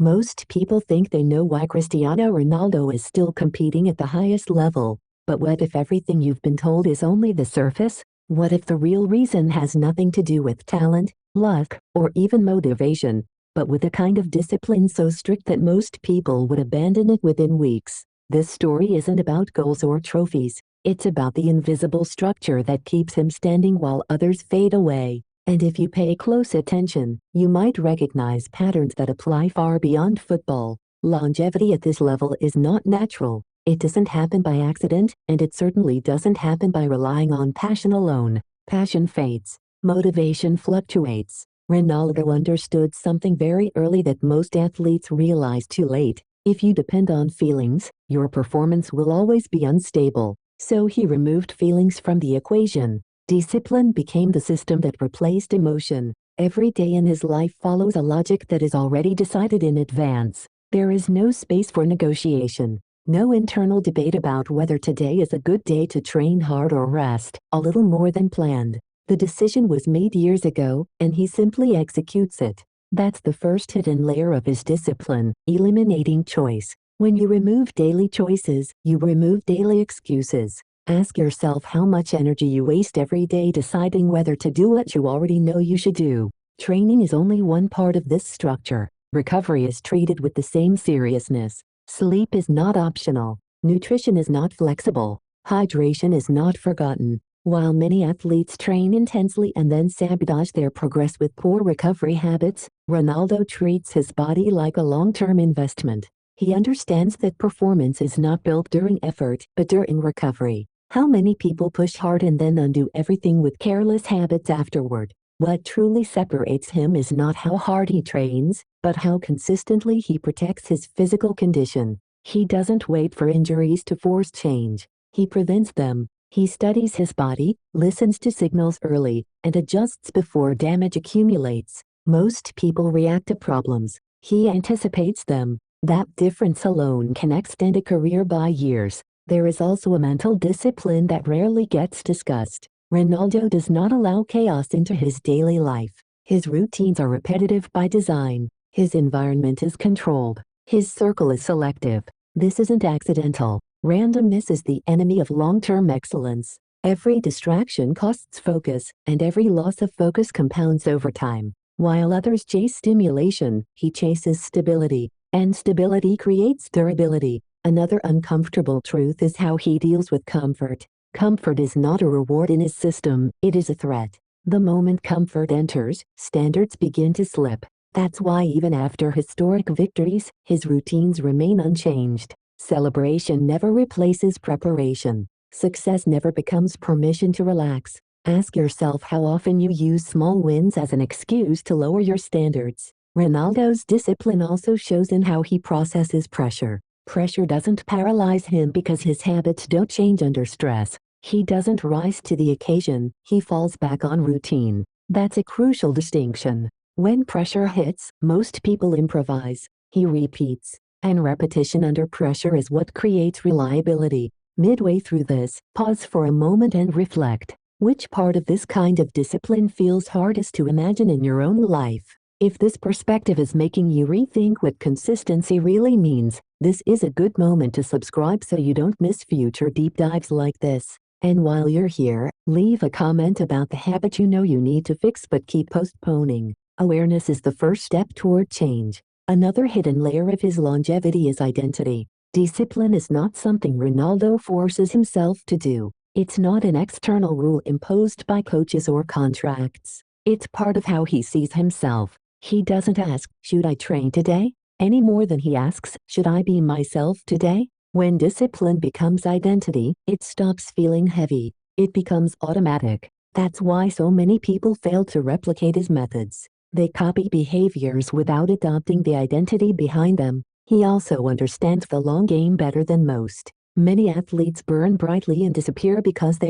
Most people think they know why Cristiano Ronaldo is still competing at the highest level. But what if everything you've been told is only the surface? What if the real reason has nothing to do with talent, luck, or even motivation, but with a kind of discipline so strict that most people would abandon it within weeks? This story isn't about goals or trophies. It's about the invisible structure that keeps him standing while others fade away. And if you pay close attention, you might recognize patterns that apply far beyond football. Longevity at this level is not natural. It doesn't happen by accident, and it certainly doesn't happen by relying on passion alone. Passion fades. Motivation fluctuates. Ronaldo understood something very early that most athletes realize too late. If you depend on feelings, your performance will always be unstable. So he removed feelings from the equation. Discipline became the system that replaced emotion. Every day in his life follows a logic that is already decided in advance. There is no space for negotiation. No internal debate about whether today is a good day to train hard or rest a little more than planned. The decision was made years ago, and he simply executes it. That's the first hidden layer of his discipline, eliminating choice. When you remove daily choices, you remove daily excuses. Ask yourself how much energy you waste every day deciding whether to do what you already know you should do. Training is only one part of this structure. Recovery is treated with the same seriousness. Sleep is not optional. Nutrition is not flexible. Hydration is not forgotten. While many athletes train intensely and then sabotage their progress with poor recovery habits, Ronaldo treats his body like a long-term investment. He understands that performance is not built during effort, but during recovery. How many people push hard and then undo everything with careless habits afterward? What truly separates him is not how hard he trains, but how consistently he protects his physical condition. He doesn't wait for injuries to force change. He prevents them. He studies his body, listens to signals early, and adjusts before damage accumulates. Most people react to problems. He anticipates them. That difference alone can extend a career by years. There is also a mental discipline that rarely gets discussed. Ronaldo does not allow chaos into his daily life. His routines are repetitive by design. His environment is controlled. His circle is selective. This isn't accidental. Randomness is the enemy of long-term excellence. Every distraction costs focus, and every loss of focus compounds over time. While others chase stimulation, he chases stability, and stability creates durability. Another uncomfortable truth is how he deals with comfort. Comfort is not a reward in his system, it is a threat. The moment comfort enters, standards begin to slip. That's why even after historic victories, his routines remain unchanged. Celebration never replaces preparation. Success never becomes permission to relax. Ask yourself how often you use small wins as an excuse to lower your standards. Ronaldo's discipline also shows in how he processes pressure. Pressure doesn't paralyze him because his habits don't change under stress. He doesn't rise to the occasion, he falls back on routine. That's a crucial distinction. When pressure hits, most people improvise. He repeats. And repetition under pressure is what creates reliability. Midway through this, pause for a moment and reflect. Which part of this kind of discipline feels hardest to imagine in your own life? If this perspective is making you rethink what consistency really means, this is a good moment to subscribe so you don't miss future deep dives like this. And while you're here, leave a comment about the habit you know you need to fix but keep postponing. Awareness is the first step toward change. Another hidden layer of his longevity is identity. Discipline is not something Ronaldo forces himself to do. It's not an external rule imposed by coaches or contracts. It's part of how he sees himself. He doesn't ask, "Should I train today?" any more than he asks, "Should I be myself today?" When discipline becomes identity, it stops feeling heavy. It becomes automatic. That's why so many people fail to replicate his methods. They copy behaviors without adopting the identity behind them. He also understands the long game better than most. Many athletes burn brightly and disappear because they